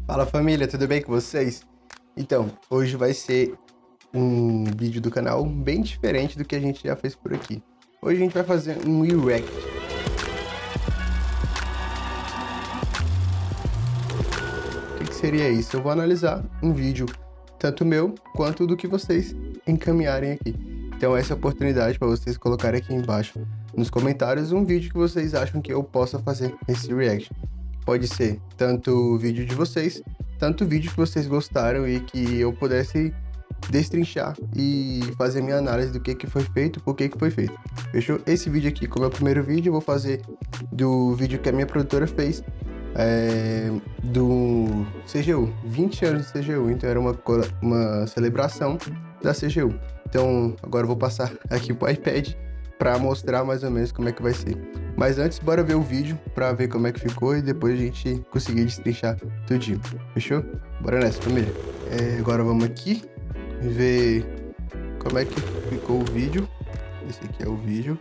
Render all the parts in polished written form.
Fala família, tudo bem com vocês? Então, hoje vai ser um vídeo do canal bem diferente do que a gente já fez por aqui. Hoje a gente vai fazer um react. O que seria isso? Eu vou analisar um vídeo, tanto meu quanto do que vocês encaminharem aqui. Então essa é a oportunidade para vocês colocarem aqui embaixo nos comentários um vídeo que vocês acham que eu possa fazer esse react. Pode ser tanto o vídeo de vocês, tanto o vídeo que vocês gostaram e que eu pudesse destrinchar e fazer minha análise do que foi feito, por que foi feito. Fechou? Esse vídeo aqui, como é o primeiro vídeo, eu vou fazer do vídeo que a minha produtora fez do CGU, 20 anos de CGU, então era uma celebração da CGU. Então agora eu vou passar aqui pro iPad para mostrar mais ou menos como é que vai ser. Mas antes, bora ver o vídeo para ver como é que ficou e depois a gente conseguir destrinchar tudinho. Fechou? Bora nessa, família. Agora vamos aqui ver como é que ficou o vídeo. Esse aqui é o vídeo.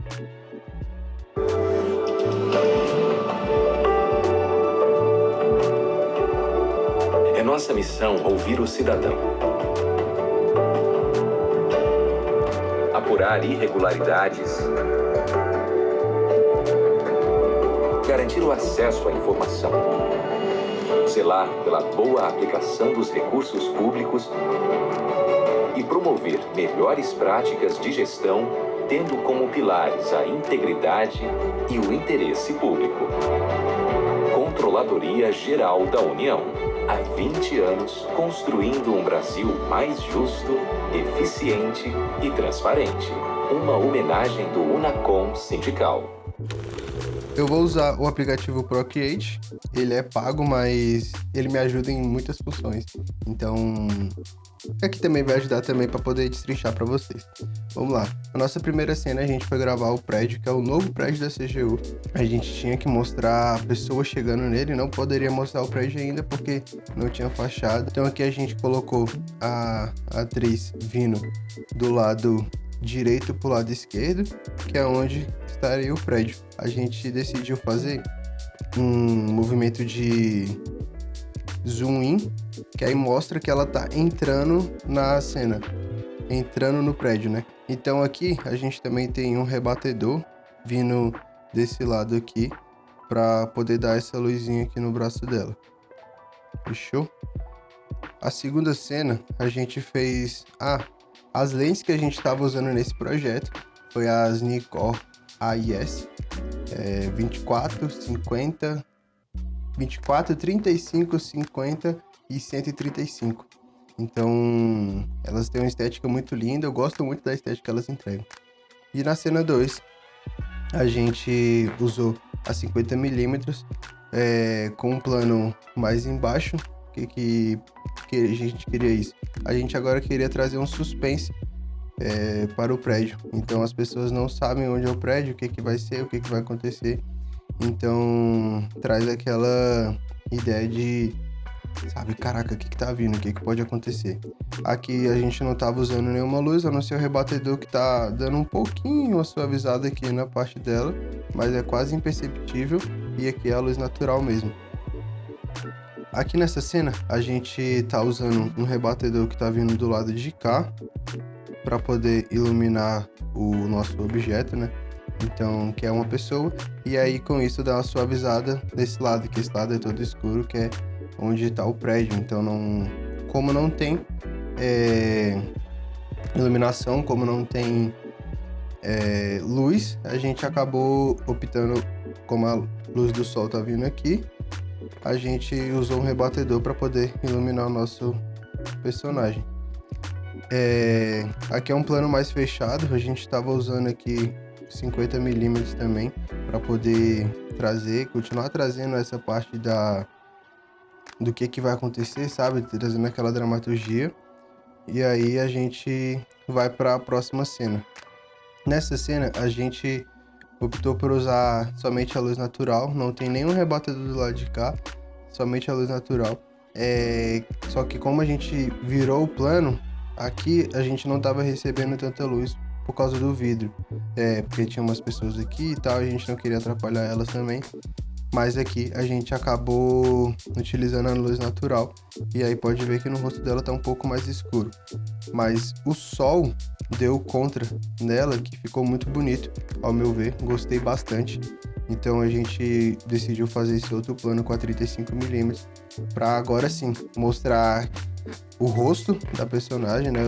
É nossa missão ouvir o cidadão. Apurar irregularidades. Garantir o acesso à informação. Zelar pela boa aplicação dos recursos públicos e promover melhores práticas de gestão, tendo como pilares a integridade e o interesse público. Controladoria Geral da União. Há 20 anos, construindo um Brasil mais justo, eficiente e transparente. Uma homenagem do Unacom Sindical. Eu vou usar o aplicativo Procreate, ele é pago, mas ele me ajuda em muitas funções. Então, aqui também vai ajudar também para poder destrinchar para vocês. Vamos lá. A nossa primeira cena a gente foi gravar o prédio, que é o novo prédio da CGU. A gente tinha que mostrar a pessoa chegando nele, não poderia mostrar o prédio ainda porque não tinha fachada. Então aqui a gente colocou a atriz vindo do lado direito pro lado esquerdo, que é onde estaria o prédio. A gente decidiu fazer um movimento de zoom in, que aí mostra que ela tá entrando na cena, entrando no prédio, né? Então aqui a gente também tem um rebatedor vindo desse lado aqui para poder dar essa luzinha aqui no braço dela. Fechou? A segunda cena a gente fez as lentes que a gente estava usando nesse projeto foi as Nikkor AIS 24, 50, 24, 35, 50 e 135. Então, elas têm uma estética muito linda, eu gosto muito da estética que elas entregam. E na cena 2, a gente usou a 50mm com um plano mais embaixo. Que a gente queria isso? A gente agora queria trazer um suspense para o prédio. Então as pessoas não sabem onde é o prédio, o que vai ser, o que vai acontecer. Então traz aquela ideia de, sabe, caraca, o que tá vindo, o que pode acontecer. Aqui a gente não tava usando nenhuma luz, a não ser o rebatedor que tá dando um pouquinho uma suavizada aqui na parte dela, mas é quase imperceptível, e aqui é a luz natural mesmo. Aqui nessa cena, a gente tá usando um rebatedor que tá vindo do lado de cá para poder iluminar o nosso objeto, né? Então, que é uma pessoa, e aí com isso dá uma suavizada nesse lado, que esse lado é todo escuro, que é onde tá o prédio. Então, como não tem iluminação, como não tem luz, a gente acabou optando, como a luz do sol tá vindo aqui, a gente usou um rebatedor para poder iluminar o nosso personagem. Aqui é um plano mais fechado, a gente estava usando aqui 50mm também para poder continuar trazendo essa parte do que vai acontecer, sabe? Trazendo aquela dramaturgia. E aí a gente vai para a próxima cena. Nessa cena a gente optou por usar somente a luz natural, não tem nenhum rebatedor do lado de cá, somente a luz natural. Só que como a gente virou o plano, aqui a gente não estava recebendo tanta luz por causa do vidro, porque tinha umas pessoas aqui e tal, a gente não queria atrapalhar elas também. mas aqui a gente acabou utilizando a luz natural, e aí pode ver que no rosto dela tá um pouco mais escuro. Mas o sol deu contra nela, que ficou muito bonito, ao meu ver, gostei bastante. Então a gente decidiu fazer esse outro plano com a 35mm, para agora sim mostrar o rosto da personagem, né,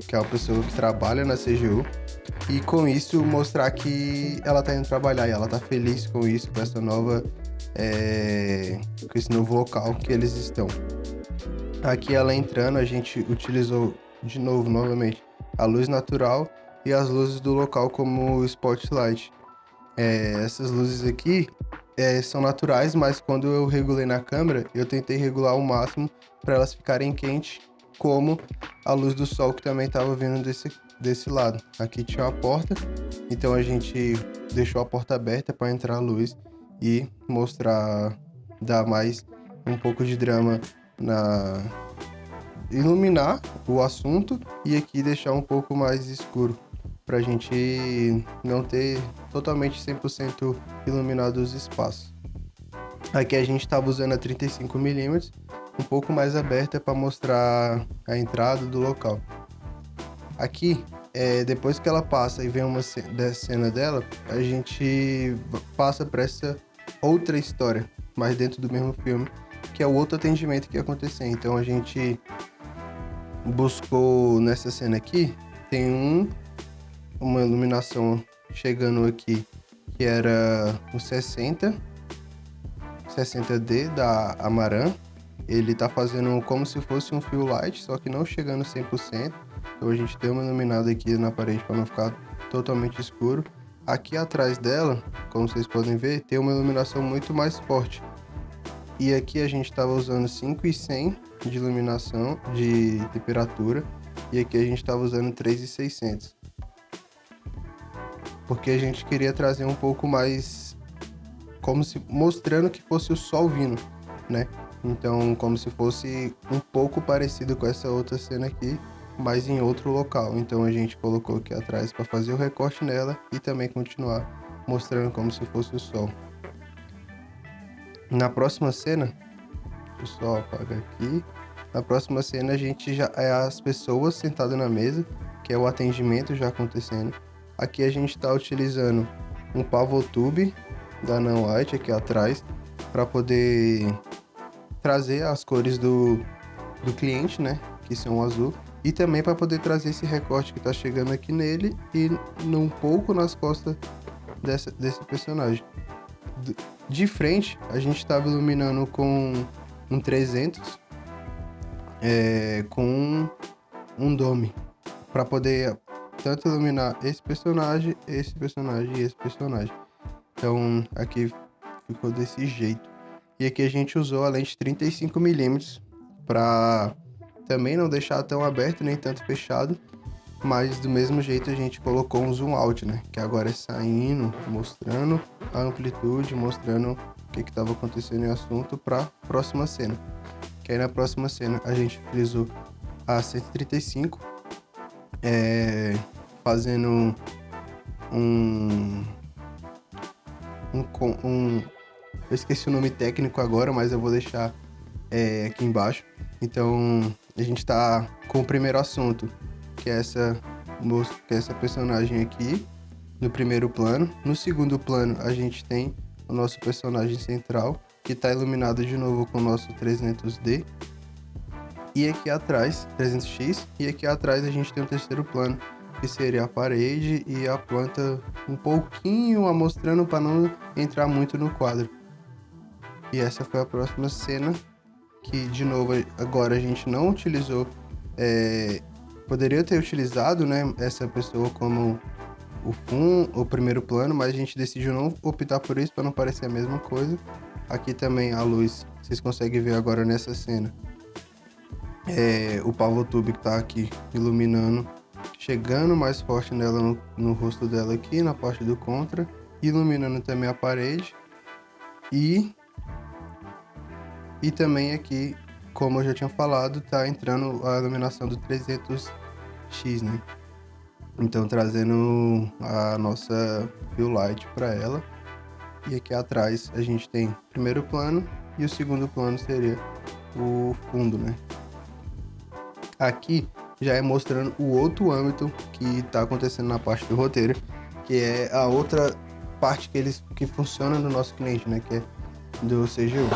que é uma pessoa que trabalha na CGU, e com isso mostrar que ela tá indo trabalhar e ela tá feliz com isso, com essa nova, com esse novo local que eles estão. Aqui ela entrando, a gente utilizou de novo, novamente, a luz natural e as luzes do local como spotlight. Essas luzes aqui são naturais, mas quando eu regulei na câmera, eu tentei regular ao máximo para elas ficarem quentes, como a luz do sol que também estava vindo desse lado. Aqui tinha uma porta, então a gente deixou a porta aberta para entrar a luz e mostrar, dar mais um pouco de drama iluminar o assunto, e aqui deixar um pouco mais escuro, pra gente não ter totalmente 100% iluminado os espaços. Aqui a gente estava usando a 35mm, um pouco mais aberta para mostrar a entrada do local. Aqui, depois que ela passa e vem uma cena dela, a gente passa para essa outra história, mas dentro do mesmo filme, que é o outro atendimento que ia acontecer. Então a gente buscou nessa cena aqui, tem uma iluminação chegando aqui, que era o 60D da Amaran. Ele tá fazendo como se fosse um fill light, só que não chegando 100%. Então a gente deu uma iluminada aqui na parede para não ficar totalmente escuro. Aqui atrás dela, como vocês podem ver, tem uma iluminação muito mais forte. E aqui a gente estava usando 5.100 de iluminação, de temperatura, e aqui a gente estava usando 3.600. Porque a gente queria trazer um pouco mais, como se mostrando que fosse o sol vindo, né? Então, como se fosse um pouco parecido com essa outra cena aqui, mas em outro local. Então a gente colocou aqui atrás para fazer o recorte nela e também continuar mostrando como se fosse o sol. Na próxima cena, deixa eu só apagar aqui. Na próxima cena a gente já é as pessoas sentadas na mesa, que é o atendimento já acontecendo. Aqui a gente está utilizando um Pavotube da Nanlite aqui atrás, para poder trazer as cores do cliente, né, que são o azul, e também para poder trazer esse recorte que está chegando aqui nele e um pouco nas costas desse personagem. De frente, a gente estava iluminando com um 300, com um dome, para poder tanto iluminar esse personagem e esse personagem. Então aqui ficou desse jeito. E aqui a gente usou a lente 35mm para também não deixar tão aberto nem tanto fechado, mas do mesmo jeito a gente colocou um zoom out, né? Que agora é saindo, mostrando a amplitude, mostrando o que estava acontecendo em assunto para a próxima cena. Que aí na próxima cena a gente utilizou a 135, fazendo eu esqueci o nome técnico agora, mas eu vou deixar aqui embaixo. Então a gente está com o primeiro assunto, que é essa personagem aqui no primeiro plano. No segundo plano a gente tem o nosso personagem central, que está iluminado de novo com o nosso 300D. E aqui atrás, 300X, e aqui atrás a gente tem o terceiro plano, que seria a parede e a planta um pouquinho mostrando para não entrar muito no quadro. E essa foi a próxima cena, que de novo agora a gente não utilizou, poderia ter utilizado, né, essa pessoa como o primeiro plano, mas a gente decidiu não optar por isso para não parecer a mesma coisa. Aqui também a luz, vocês conseguem ver agora nessa cena, o Pavotube que tá aqui iluminando, chegando mais forte nela no rosto dela aqui, na parte do contra, iluminando também a parede. E também aqui, como eu já tinha falado, tá entrando a iluminação do 300X, né? Então trazendo a nossa fill light para ela. E aqui atrás a gente tem o primeiro plano e o segundo plano seria o fundo, né? Aqui já é mostrando o outro âmbito que está acontecendo na parte do roteiro, que é a outra parte que funciona no nosso cliente, né? Que é do CGU.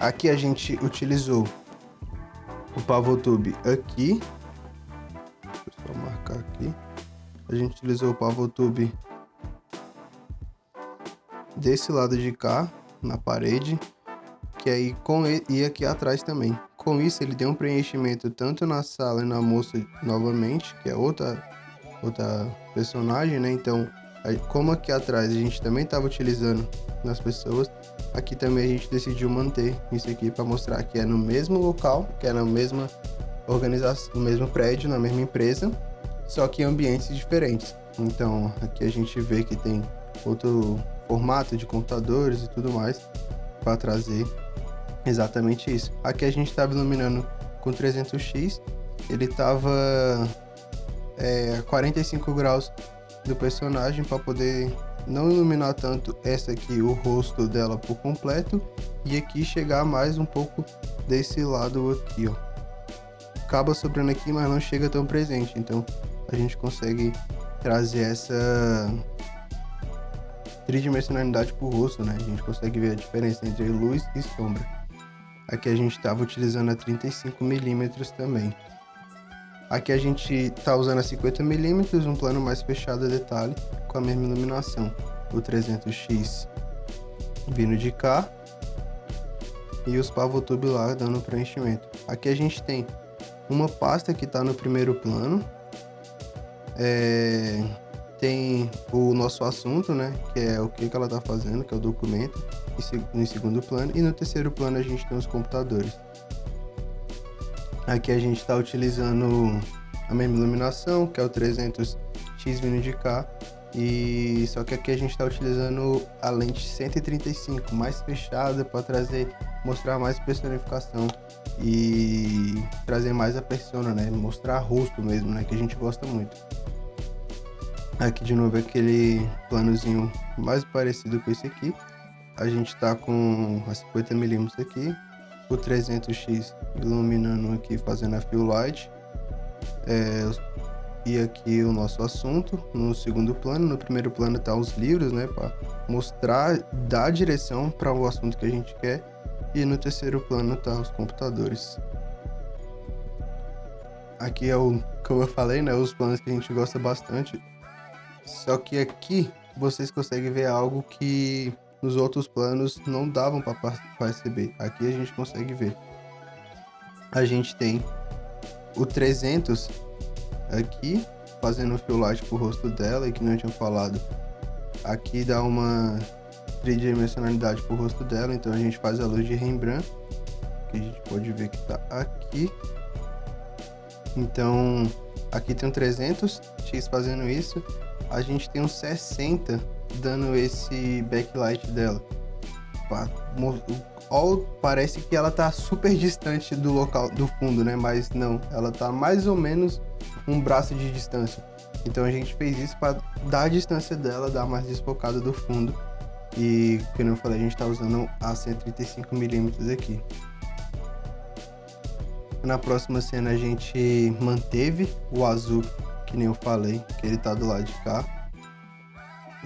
Aqui a gente utilizou o PavoTube aqui. Deixa eu só marcar aqui. A gente utilizou o PavoTube desse lado de cá, na parede, que aí e aqui atrás também. Com isso ele deu um preenchimento tanto na sala e na moça novamente, que é outra personagem, né? Então, como aqui atrás a gente também estava utilizando nas pessoas, aqui também a gente decidiu manter isso aqui para mostrar que é no mesmo local, que é na mesma organização, no mesmo prédio, na mesma empresa, só que em ambientes diferentes. Então, aqui a gente vê que tem outro formato de computadores e tudo mais para trazer exatamente isso. Aqui a gente estava iluminando com 300x, ele estava 45 graus do personagem para poder não iluminar tanto essa aqui, o rosto dela por completo, e aqui chegar mais um pouco desse lado aqui, ó. Acaba sobrando aqui, mas não chega tão presente, então a gente consegue trazer essa tridimensionalidade pro rosto, né? A gente consegue ver a diferença entre luz e sombra. Aqui a gente estava utilizando a 35mm também. Aqui a gente tá usando a 50mm, um plano mais fechado a detalhe, com a mesma iluminação. O 300x vindo de cá e os PavoTube lá dando preenchimento. Aqui a gente tem uma pasta que tá no primeiro plano. Tem o nosso assunto, né, que é o que ela tá fazendo, que é o documento, em segundo plano. E no terceiro plano a gente tem os computadores. Aqui a gente está utilizando a mesma iluminação, que é o 300x vindo de cá, e só que aqui a gente está utilizando a lente 135 mais fechada para mostrar mais personificação e trazer mais a persona, né? Mostrar rosto mesmo, né? Que a gente gosta muito. Aqui de novo aquele planozinho mais parecido com esse aqui. A gente está com a 50mm aqui, o 300x iluminando aqui, fazendo a fill light, e aqui o nosso assunto no segundo plano. No primeiro plano tá os livros, né, para mostrar, dar direção para o assunto que a gente quer, e no terceiro plano tá os computadores. Aqui é como eu falei, né, os planos que a gente gosta bastante, só que aqui vocês conseguem ver algo que nos outros planos não davam para perceber. Aqui a gente consegue ver. A gente tem o 300 aqui, fazendo o fill light pro rosto dela, e que não tinha falado. Aqui dá uma tridimensionalidade pro rosto dela, então a gente faz a luz de Rembrandt, que a gente pode ver que tá aqui. Então, aqui tem um 300x fazendo isso. A gente tem um 60 dando esse backlight dela. Parece que ela tá super distante do local do fundo, né? Mas não, ela tá mais ou menos um braço de distância. Então a gente fez isso para dar a distância dela, dar mais desfocada do fundo. E, como eu falei, a gente tá usando a 135mm aqui. Na próxima cena a gente manteve o azul, que nem eu falei, que ele tá do lado de cá.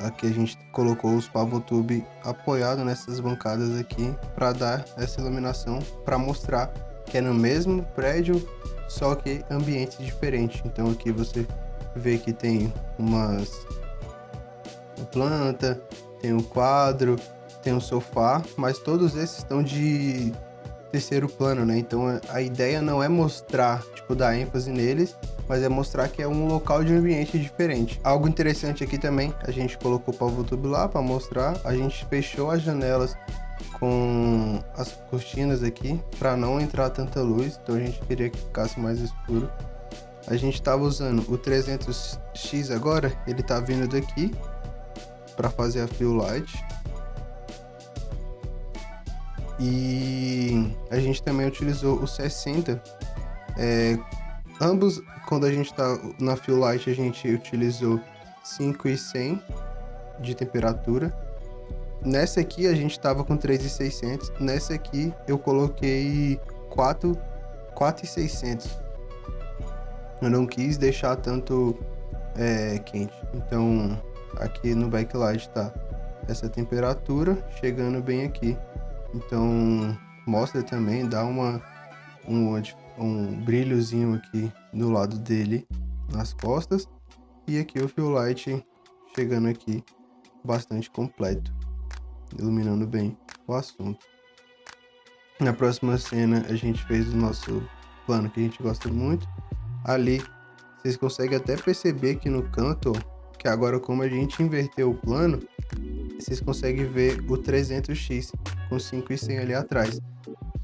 Aqui a gente colocou os PavoTube apoiados nessas bancadas aqui para dar essa iluminação, para mostrar que é no mesmo prédio, só que ambientes diferentes. Então aqui você vê que tem uma planta, tem um quadro, tem um sofá, mas todos esses estão de terceiro plano, né? Então a ideia não é mostrar, tipo, dar ênfase neles, mas é mostrar que é um local de ambiente diferente. Algo interessante aqui também, a gente colocou o PavoTube lá para mostrar, a gente fechou as janelas com as cortinas aqui para não entrar tanta luz, então a gente queria que ficasse mais escuro. A gente estava usando o 300x agora, ele tá vindo daqui para fazer a fill light. E a gente também utilizou o 60. Ambos, quando a gente tá na fill light, a gente utilizou 5 e 100 de temperatura. Nessa aqui a gente tava com 3.600, nessa aqui eu coloquei 4.600. Eu não quis deixar tanto quente. Então aqui no backlight tá essa temperatura chegando bem aqui. Então mostra também, dá um brilhozinho aqui do lado dele nas costas. E aqui o fill light chegando aqui bastante completo, iluminando bem o assunto. Na próxima cena a gente fez o nosso plano que a gente gosta muito. Ali vocês conseguem até perceber que no canto, que agora como a gente inverteu o plano, vocês conseguem ver o 300x com 5.100 ali atrás.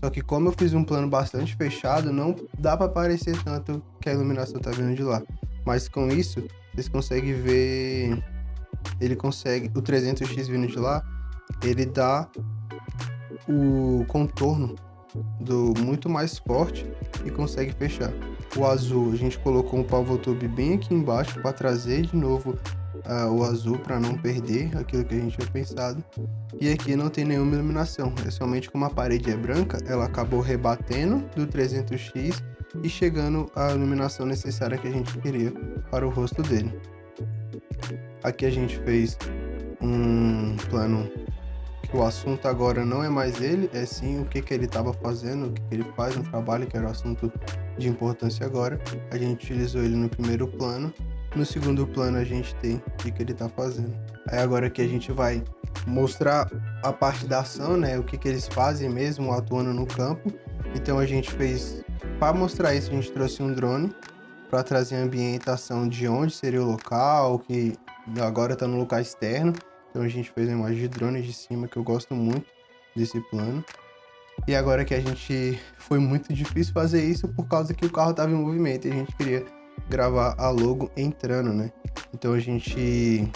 Só que como eu fiz um plano bastante fechado, não dá para aparecer tanto que a iluminação tá vindo de lá. Mas com isso, vocês conseguem ver, o 300x vindo de lá, ele dá o contorno muito mais forte e consegue fechar. O azul, a gente colocou um power tube bem aqui embaixo para trazer de novo o azul para não perder aquilo que a gente tinha pensado. E aqui não tem nenhuma iluminação, é somente como a parede é branca, ela acabou rebatendo do 300x e chegando à iluminação necessária que a gente queria para o rosto dele. Aqui a gente fez um plano que o assunto agora não é mais ele, é sim o que ele estava fazendo, o que ele faz no trabalho, que era o assunto de importância agora. A gente utilizou ele no primeiro plano. No segundo plano a gente tem o que ele está fazendo. Aí agora que a gente vai mostrar a parte da ação, né, o que eles fazem mesmo atuando no campo. Então a gente fez, para mostrar isso, a gente trouxe um drone para trazer a ambientação de onde seria o local, que agora está no local externo. Então a gente fez uma imagem de drone de cima, que eu gosto muito desse plano. E agora que a gente... Foi muito difícil fazer isso por causa que o carro estava em movimento e a gente queria gravar a logo entrando, né? Então a gente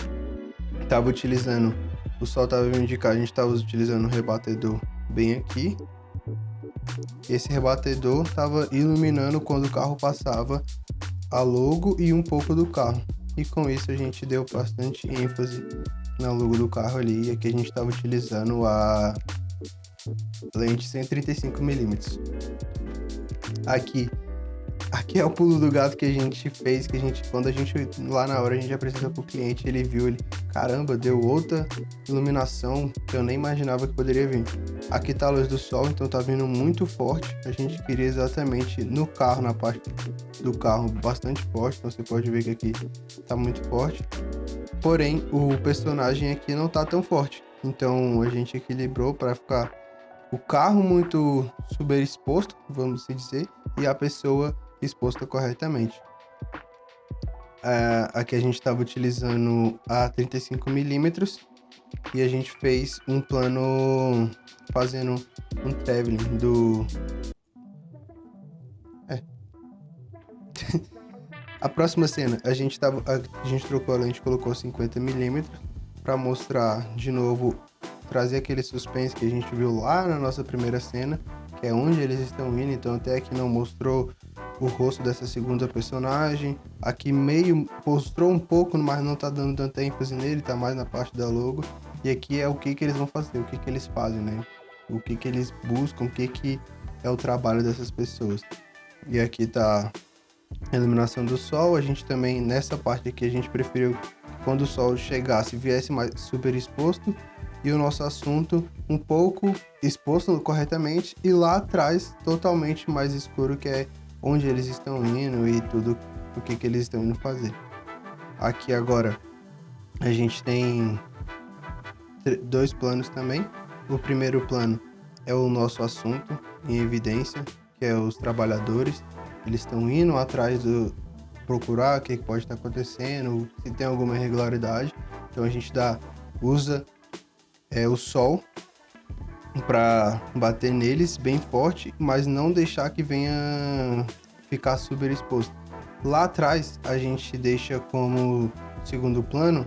estava utilizando... O sol estava vindo de cá, a gente estava utilizando o rebatedor bem aqui. Esse rebatedor estava iluminando quando o carro passava a logo e um pouco do carro. E com isso a gente deu bastante ênfase na logo do carro ali. E aqui a gente estava utilizando a lente 135mm. Aqui é o pulo do gato que a gente fez, quando a gente, lá na hora, a gente apresentou pro cliente, ele viu, caramba, deu outra iluminação que eu nem imaginava que poderia vir. Aqui tá a luz do sol, então tá vindo muito forte. A gente queria exatamente no carro, na parte do carro, bastante forte, então você pode ver que aqui tá muito forte. Porém, o personagem aqui não tá tão forte, então a gente equilibrou para ficar o carro muito super exposto, vamos dizer, e a pessoa exposta corretamente. Aqui a gente estava utilizando a 35mm e a gente fez um plano fazendo um traveling do... A próxima cena, a gente trocou a lente, colocou 50mm para mostrar de novo, trazer aquele suspense que a gente viu lá na nossa primeira cena, que é onde eles estão indo. Então até aqui não mostrou o rosto dessa segunda personagem, aqui meio mostrou um pouco, mas não tá dando tanta ênfase nele, tá mais na parte da logo. E aqui é o que eles vão fazer, o que eles fazem, né? O que eles buscam, o que é o trabalho dessas pessoas. E aqui tá a iluminação do sol. A gente também, nessa parte aqui, a gente preferiu que quando o sol chegasse, viesse mais super exposto, e o nosso assunto um pouco exposto corretamente, e lá atrás totalmente mais escuro, que é onde eles estão indo e tudo o que eles estão indo fazer. Aqui agora a gente tem dois planos também. O primeiro plano é o nosso assunto em evidência, que é os trabalhadores. Eles estão indo atrás procurar o que pode estar acontecendo, se tem alguma irregularidade. Então a gente usa o sol para bater neles bem forte, mas não deixar que venha ficar super exposto. Lá atrás a gente deixa como segundo plano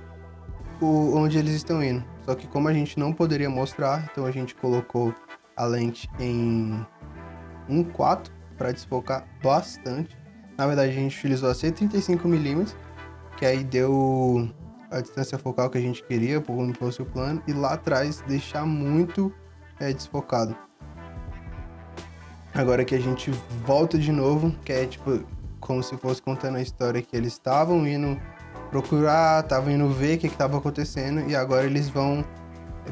onde eles estão indo. Só que como a gente não poderia mostrar, então a gente colocou a lente em 1.4 para desfocar bastante. Na verdade a gente utilizou a 135mm, que aí deu a distância focal que a gente queria, como fosse o plano, e lá atrás deixar muito desfocado. Agora que a gente volta de novo, que é tipo como se fosse contando a história que eles estavam indo procurar, estavam indo ver o que estava acontecendo, e agora eles vão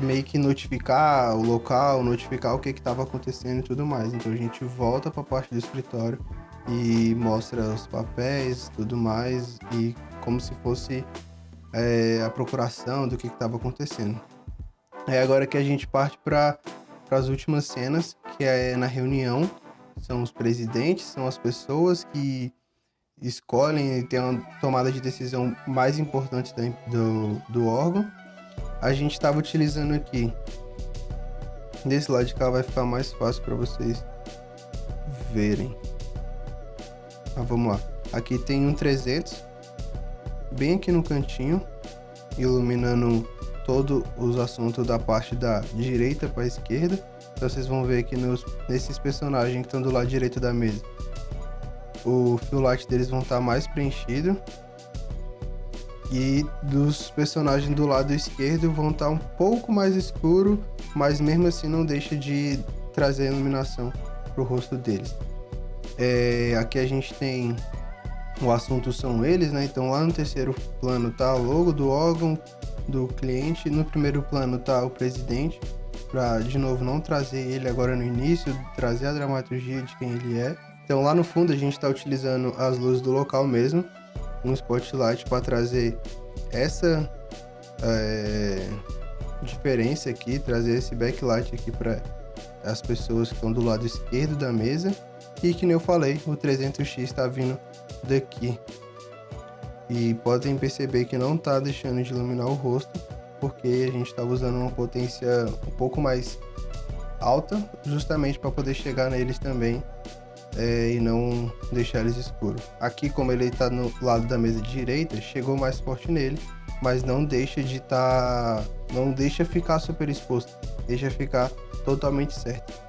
meio que notificar o local, notificar o que estava acontecendo e tudo mais. Então a gente volta para a parte do escritório e mostra os papéis, tudo mais, e como se fosse a procuração do que estava acontecendo. É agora que a gente parte para as últimas cenas, que é na reunião. São os presidentes, são as pessoas que escolhem e tem uma tomada de decisão mais importante do órgão. A gente estava utilizando aqui, desse lado de cá vai ficar mais fácil para vocês verem. Vamos lá. Aqui tem um 300, bem aqui no cantinho, iluminando todos os assuntos da parte da direita para a esquerda. Então vocês vão ver aqui nesses personagens que estão do lado direito da mesa, o fill light deles vão estar mais preenchido, e dos personagens do lado esquerdo vão estar um pouco mais escuro, mas mesmo assim não deixa de trazer iluminação para o rosto deles. Aqui a gente tem o assunto são eles, né? Então lá no terceiro plano tá o logo do órgão do cliente, no primeiro plano tá o presidente, para de novo não trazer ele agora no início, trazer a dramaturgia de quem ele é. Então lá no fundo a gente está utilizando as luzes do local mesmo, um spotlight para trazer essa diferença aqui, trazer esse backlight aqui para as pessoas que estão do lado esquerdo da mesa. E que nem eu falei, o 300x está vindo daqui. E podem perceber que não está deixando de iluminar o rosto, porque a gente estava usando uma potência um pouco mais alta, justamente para poder chegar neles também e não deixar eles escuros. Aqui, como ele está no lado da mesa direita, chegou mais forte nele, mas não deixa de não deixa ficar super exposto, deixa ficar totalmente certo.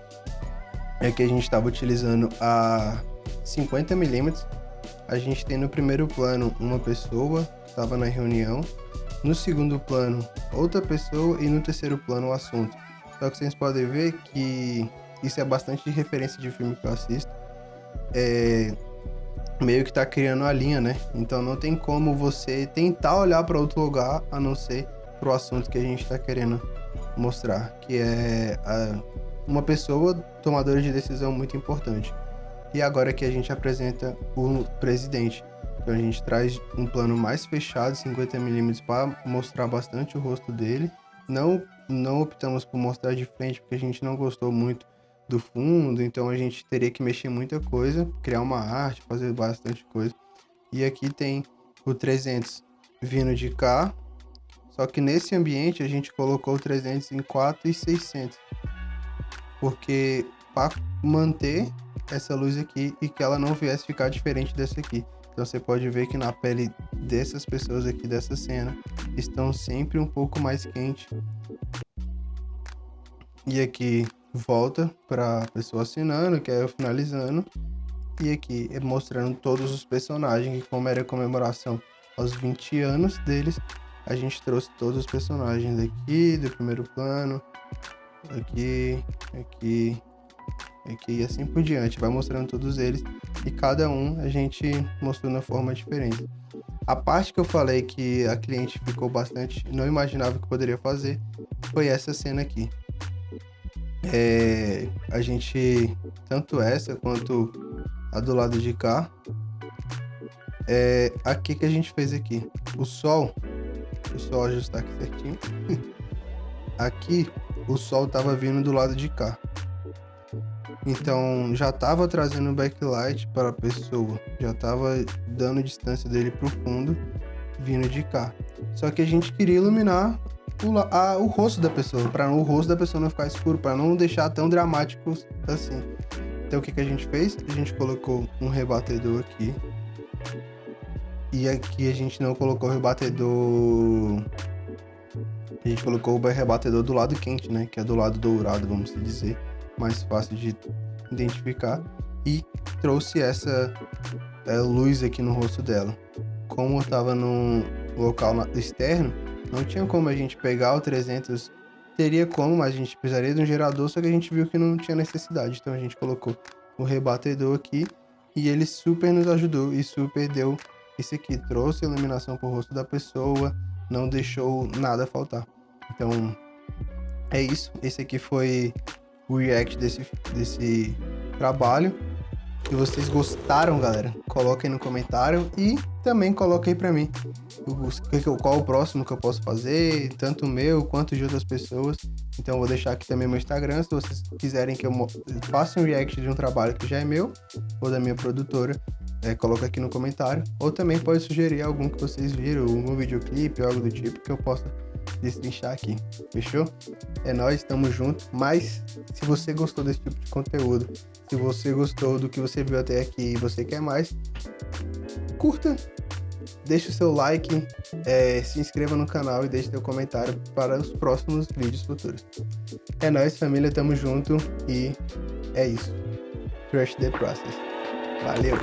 Aqui a gente estava utilizando a 50mm. A gente tem no primeiro plano uma pessoa que estava na reunião, no segundo plano outra pessoa e no terceiro plano o assunto. Só que vocês podem ver que isso é bastante de referência de filme que eu assisto. Meio que tá criando a linha, né? Então não tem como você tentar olhar para outro lugar a não ser pro assunto que a gente tá querendo mostrar, que é uma pessoa tomadora de decisão muito importante. E agora que a gente apresenta o presidente, então a gente traz um plano mais fechado, 50mm, para mostrar bastante o rosto dele. Não optamos por mostrar de frente porque a gente não gostou muito do fundo, então a gente teria que mexer muita coisa, criar uma arte, fazer bastante coisa. E aqui tem o 300 vindo de cá, só que nesse ambiente a gente colocou o 300 em 4.600, porque para manter essa luz aqui e que ela não viesse ficar diferente dessa aqui. Então você pode ver que na pele dessas pessoas aqui dessa cena estão sempre um pouco mais quente. E aqui volta para a pessoa assinando, que é eu finalizando. E aqui é mostrando todos os personagens, que como era a comemoração aos 20 anos deles, a gente trouxe todos os personagens aqui do primeiro plano, aqui e assim por diante. Vai mostrando todos eles e cada um a gente mostrou na forma diferente. A parte que eu falei que a cliente ficou bastante, não imaginava que poderia fazer, foi essa cena aqui. A gente, tanto essa quanto a do lado de cá, aqui que a gente fez aqui. O sol, deixa eu só ajustar aqui certinho. Aqui o sol tava vindo do lado de cá. Então já tava trazendo backlight para a pessoa, já tava dando distância dele pro fundo, vindo de cá. Só que a gente queria iluminar o rosto da pessoa, para o rosto da pessoa não ficar escuro, para não deixar tão dramático assim. Então o que a gente fez? A gente colocou um rebatedor aqui. E aqui a gente não colocou o rebatedor. A gente colocou o rebatedor do lado quente, né? Que é do lado dourado, vamos dizer. Mais fácil de identificar. E trouxe essa luz aqui no rosto dela. Como eu tava no local externo, não tinha como a gente pegar o 300. Teria como, mas a gente precisaria de um gerador, só que a gente viu que não tinha necessidade. Então a gente colocou o rebatedor aqui e ele super nos ajudou e super deu isso aqui. Trouxe a iluminação pro rosto da pessoa, não deixou nada faltar. Então é isso. Esse aqui foi o react desse trabalho. Se vocês gostaram, galera, coloquem no comentário e também coloquem pra mim qual o próximo que eu posso fazer, tanto o meu quanto de outras pessoas. Então eu vou deixar aqui também meu Instagram, se vocês quiserem que eu faça um react de um trabalho que já é meu ou da minha produtora, coloca aqui no comentário. Ou também pode sugerir algum que vocês viram, um videoclipe ou algo do tipo que eu possa destrinchar aqui, fechou? É nóis, tamo junto. Mas se você gostou desse tipo de conteúdo, se você gostou do que você viu até aqui e você quer mais, curta, deixa o seu like, se inscreva no canal e deixe seu comentário para os próximos vídeos futuros. É nóis, família, tamo junto e é isso. Trust the process. Valeu!